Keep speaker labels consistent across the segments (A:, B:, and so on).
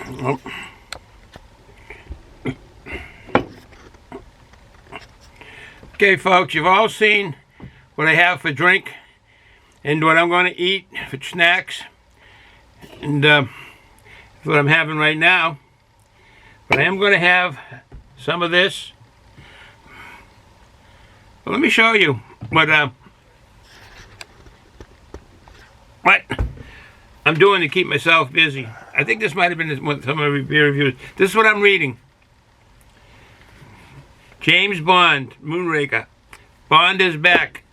A: Oh. Okay, folks, you've all seen what I have for drink and what I'm going to eat for snacks, and what I'm having right now. But I am going to have some of this. Well, let me show you what I'm doing to keep myself busy. I think this might have been some of my beer reviews. This is what I'm reading. James Bond, Moonraker. Bond is back.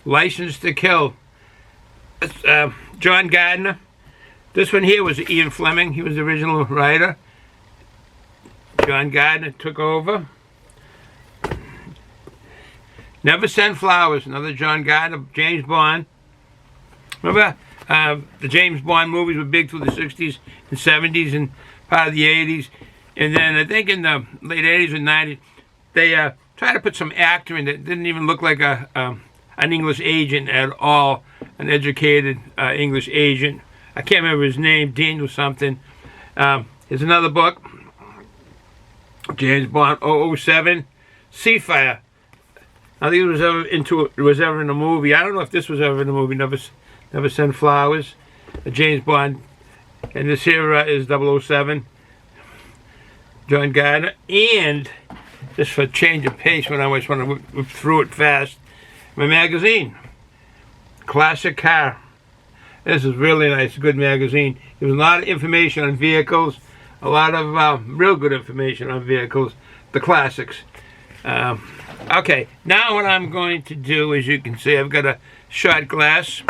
A: License to Kill. John Gardner. This one here was Ian Fleming. He was the original writer. John Gardner took over. Never Send Flowers. Another John Gardner. James Bond. Remember, the James Bond movies were big through the 60s and 70s and part of the 80s. And then I think in the late 80s and 90s, they tried to put some actor in that didn't even look like an English agent at all, an educated English agent. I can't remember his name, Daniel something. Here's another book, James Bond 007, Seafire. I think it was ever in a movie. I don't know if this was ever in a movie. Never Send Flowers. James Bond, and this here is 007. John Gardner, and just for a change of pace when I always want to whip through it fast, my magazine, Classic Car. This is really nice, good magazine. There's a lot of information on vehicles, a lot of real good information on vehicles, the classics. Okay, now what I'm going to do, as you can see, I've got a shot glass.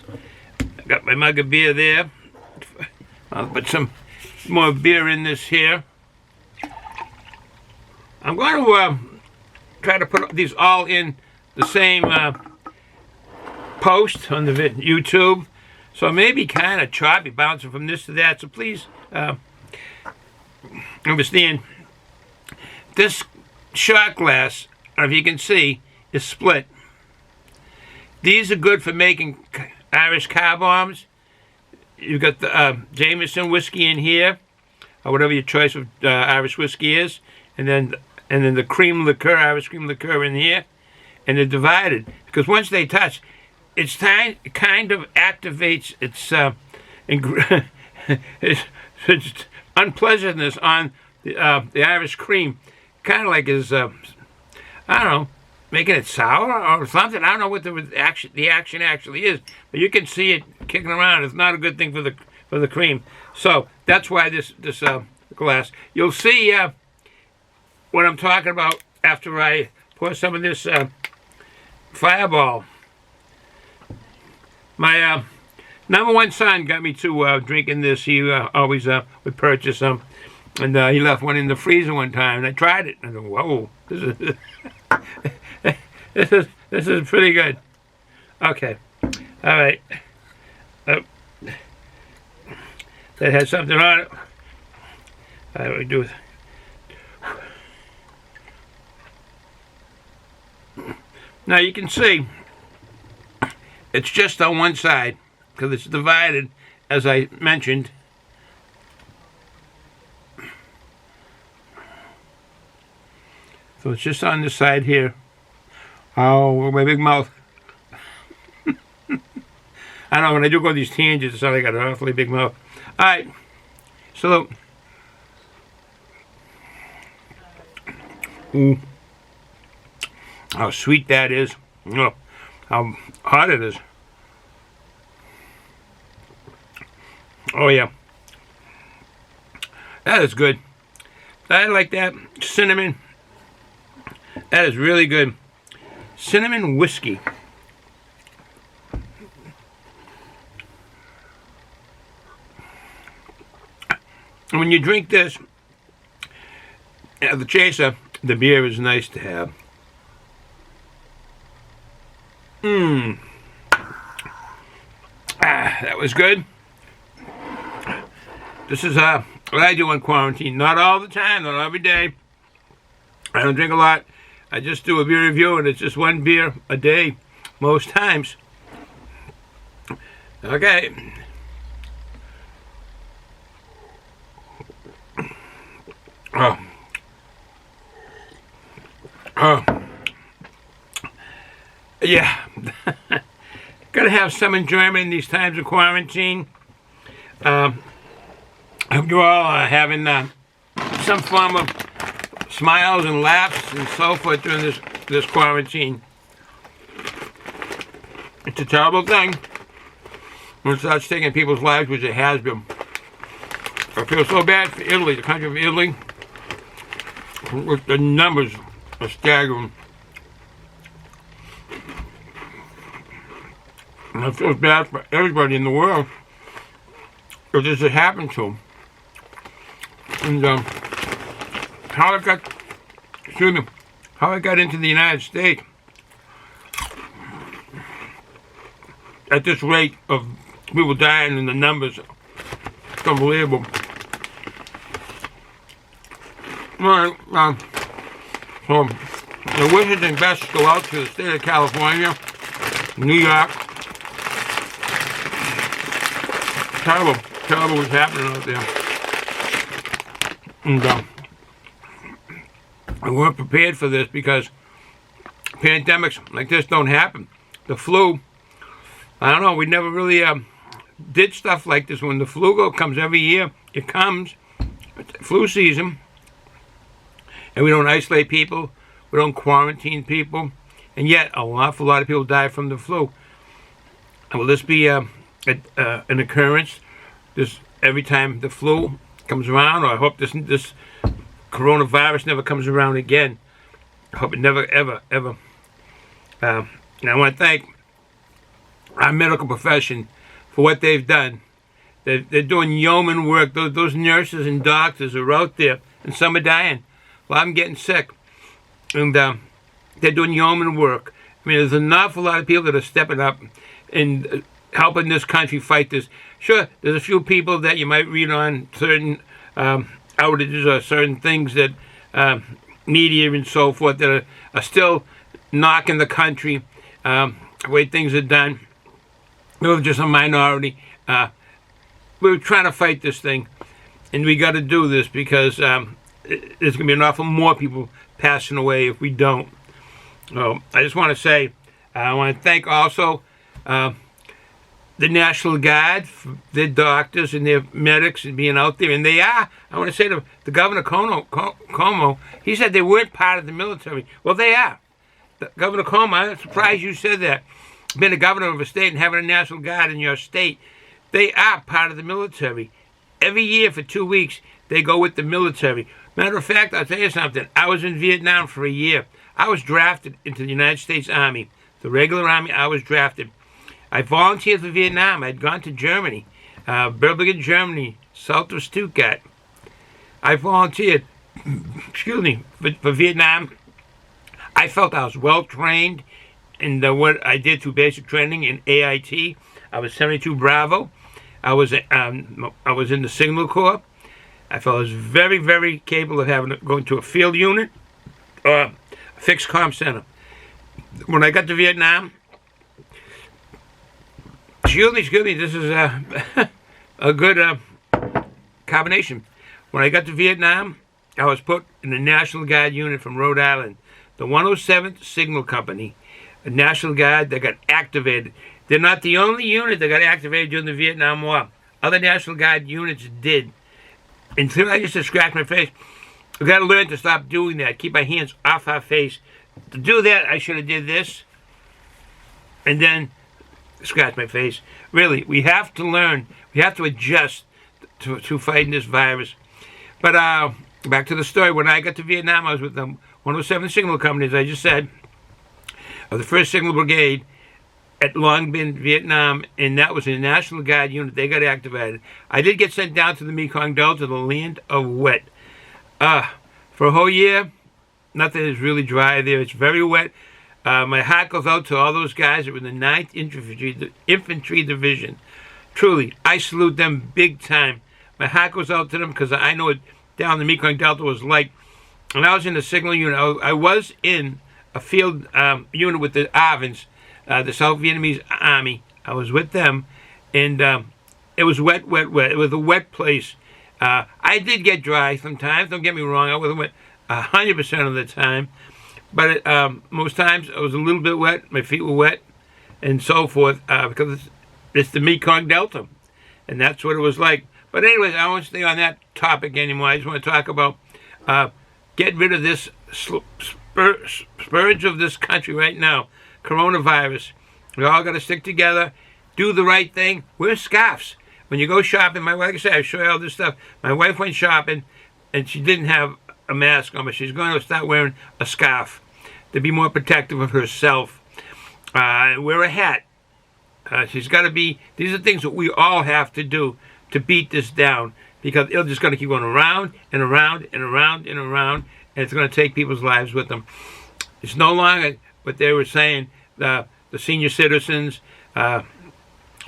A: I've got my mug of beer there. I'll put some more beer in this here. I'm going to try to put these all in the same post on the YouTube. So it may be kind of choppy, bouncing from this to that. So please understand, this shot glass, if you can see, is split. These are good for making Irish car bombs. You've got the Jameson whiskey in here, or whatever your choice of Irish whiskey is, and then the cream liqueur, Irish cream liqueur in here, and they're divided because once they touch, it kind of activates its unpleasantness on the Irish cream, kind of like is I don't know, making it sour or something. I don't know what the action actually is, but you can see it kicking around. It's not a good thing for the cream. So that's why this glass. You'll see what I'm talking about after I pour some of this Fireball. My number one son got me to drinking this. He always would purchase some, and he left one in the freezer one time, and I tried it, and I thought, whoa, this is pretty good. Okay, all right. That has something on it. All right, what do we do with it? Now you can see it's just on one side because it's divided, as I mentioned. So it's just on this side here. Oh, my big mouth. I know when I do go these tangents, it's like I got an awfully big mouth. All right, so how sweet that is. Oh, how hot it is. Oh yeah, that is good. I like that. Cinnamon. That is really good. Cinnamon whiskey. And when you drink this, the chaser, the beer is nice to have. That was good. This is what I do in quarantine. Not all the time, not every day. I don't drink a lot. I just do a beer review, and it's just one beer a day, most times. Okay. Yeah. Gotta have some enjoyment in these times of quarantine. I hope you all are having some form of smiles and laughs and so forth during this quarantine. It's a terrible thing when it starts taking people's lives, which it has been. I feel so bad for Italy, the country of Italy. The numbers are staggering. And I feel bad for everybody in the world that this has happened to. And how it got into the United States at this rate of people dying and the numbers, it's unbelievable. All right, so the wishes and best go out to the state of California, New York. Terrible what's happening out there. And we weren't prepared for this because pandemics like this don't happen. The flu, I don't know, we never really did stuff like this. When the flu comes every year, it comes, it's flu season, and we don't isolate people, we don't quarantine people, and yet an awful lot of people die from the flu. And will this be an occurrence this every time the flu comes around? Or I hope this coronavirus never comes around again. I hope it never, ever. And I want to thank our medical profession for what they've done. They're doing yeoman work. Those nurses and doctors are out there, and some are dying. Well, I'm getting sick, and they're doing yeoman work. I mean, there's an awful lot of people that are stepping up and helping this country fight this. Sure, there's a few people that you might read on certain outages or certain things that media and so forth that are still knocking the country the way things are done. They're just a minority. We're trying to fight this thing, and we got to do this because there's going to be an awful more people passing away if we don't. So I just want to say, I want to thank also the National Guard, for their doctors and their medics and being out there. And they are, I want to say to the Governor CUOMO, he said they weren't part of the military. Well, they are. Governor CUOMO, I'm surprised you said that. Being a governor of a state and having a National Guard in your state, they are part of the military. Every year for 2 weeks, they go with the military. Matter of fact, I'll tell you something. I was in Vietnam for a year. I was drafted into the United States Army. The regular Army, I was drafted. I volunteered for Vietnam. I'd gone to Germany, Berlin, Germany, south of Stuttgart. I volunteered, for Vietnam. I felt I was well trained in what I did through basic training in AIT. I was 72 Bravo. I was in the Signal Corps. I felt I was very, very capable of going to a field unit or a fixed comm center. When I got to Vietnam, excuse me, this is a good combination. When I got to Vietnam, I was put in the National Guard unit from Rhode Island, the 107th Signal Company, a National Guard that got activated. They're not the only unit that got activated during the Vietnam War. Other National Guard units did. Until I used to scratch my face. We've got to learn to stop doing that. Keep my hands off our face. To do that, I should have did this. And then scratch my face. Really, we have to learn. We have to adjust to fighting this virus. But back to the story. When I got to Vietnam, I was with the 107 Signal Company, as I just said, of the 1st Signal Brigade at Long Binh, Vietnam, and that was a National Guard unit. They got activated. I did get sent down to the Mekong Delta, the land of wet. For a whole year, nothing is really dry there. It's very wet. My heart goes out to all those guys that were in the 9th Infantry Division. Truly, I salute them big time. My heart goes out to them because I know what down the Mekong Delta was like. And I was in the Signal unit. I was in a field unit with the ARVNs, the South Vietnamese Army. I was with them, and it was wet. It was a wet place. I did get dry sometimes. Don't get me wrong. I wasn't wet 100% of the time, but most times I was a little bit wet. My feet were wet, and so forth, because it's the Mekong Delta, and that's what it was like. But anyways, I won't stay on that topic anymore. I just want to talk about get rid of this scourge of this country right now, coronavirus. We all got to stick together, do the right thing, wear scarves. When you go shopping, like I said, I show you all this stuff. My wife went shopping, and she didn't have a mask on, but she's going to start wearing a scarf to be more protective of herself. Wear a hat. She's got to be, these are things that we all have to do to beat this down, because it's just going to keep going around and around and around and around, and it's going to take people's lives with them. It's no longer what they were saying, the senior citizens,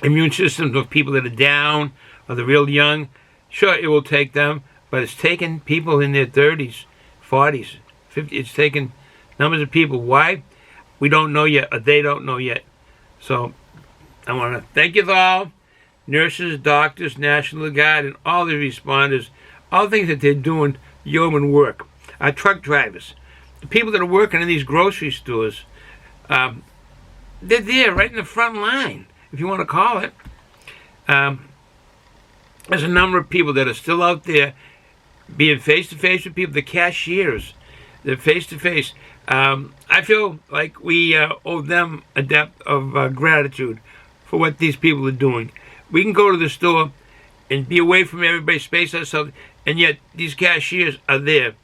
A: immune systems of people that are down, or the real young. Sure, it will take them, but it's taken people in their 30s, 40s, 50s. It's taken numbers of people. Why? We don't know yet, or they don't know yet. So I want to thank you all, nurses, doctors, National Guard, and all the responders, all the things that they're doing, yeoman work. Our truck drivers, the people that are working in these grocery stores, they're there right in the front line, if you want to call it. There's a number of people that are still out there being face-to-face with people, the cashiers, they're face-to-face. I feel like we owe them a debt of gratitude for what these people are doing. We can go to the store and be away from everybody, space ourselves, and yet these cashiers are there.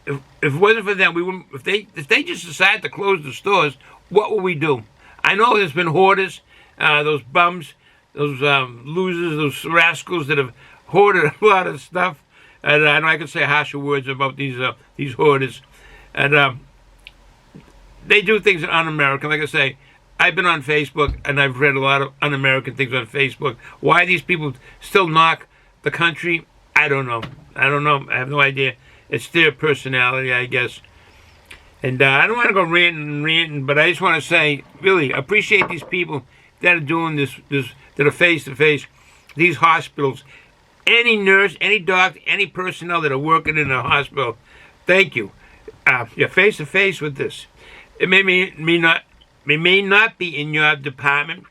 A: If it wasn't for them, we wouldn't. If they just decided to close the stores, what would we do? I know there's been hoarders, those bums, those losers, those rascals that have hoarded a lot of stuff. And I know I can say harsher words about these hoarders. And they do things that are un-American. Like I say, I've been on Facebook, and I've read a lot of un-American things on Facebook. Why these people still knock the country, I don't know. I have no idea. It's their personality, I guess. And I don't want to go ranting, but I just want to say, really, appreciate these people that are doing this that are face-to-face, these hospitals. Any nurse, any doctor, any personnel that are working in a hospital, thank you. You're face-to-face with this. It may not be in your department,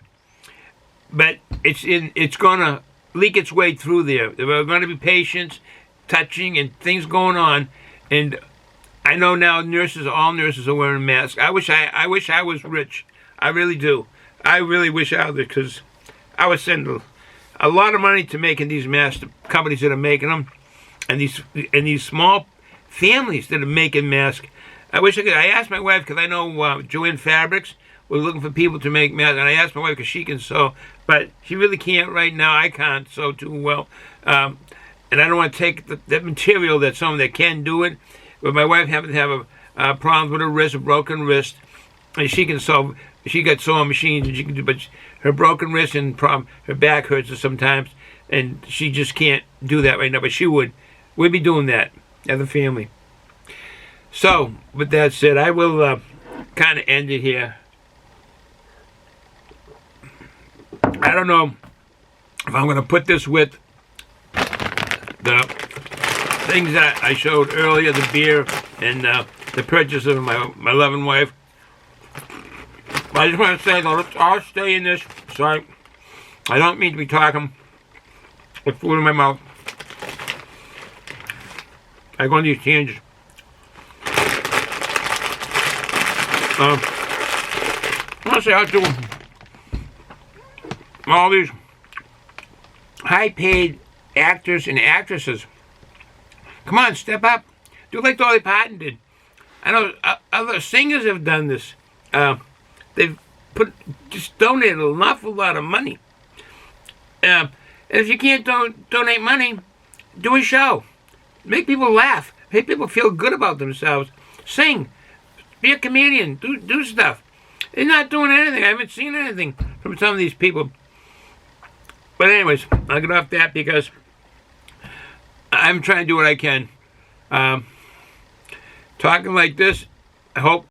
A: but it's going to leak its way through there. There are going to be patients touching and things going on, and I know now all nurses are wearing masks. I wish I was rich. I really do. I really wish I was, because I would send a lot of money to making these masks, the companies that are making them, and these small families that are making masks. I wish I could. I asked my wife, because I know Joanne Fabrics was looking for people to make masks, and I asked my wife because she can sew, but she really can't right now. I can't sew too well, and I don't want to take that material that someone that can do it. But my wife happens to have a problem with her wrist, a broken wrist, and she can sew. She got sewing machines, and she can do, but her broken wrist and her back hurts her sometimes, and she just can't do that right now. But she would. We'd be doing that as a family. So, with that said, I will kind of end it here. I don't know if I'm going to put this with the things that I showed earlier, the beer and the purchase of my loving wife. But I just want to say, though, let's all stay in this. Sorry, I don't mean to be talking with food in my mouth. I go on these tangents. I want to say out to all these high-paid actors and actresses. Come on, step up. Do like Dolly Parton did. I know other singers have done this. They've just donated an awful lot of money. And if you can't donate money, do a show. Make people laugh. Make people feel good about themselves. Sing. Be a comedian. Do stuff. They're not doing anything. I haven't seen anything from some of these people. But anyways, I'll get off that because I'm trying to do what I can. Talking like this, I hope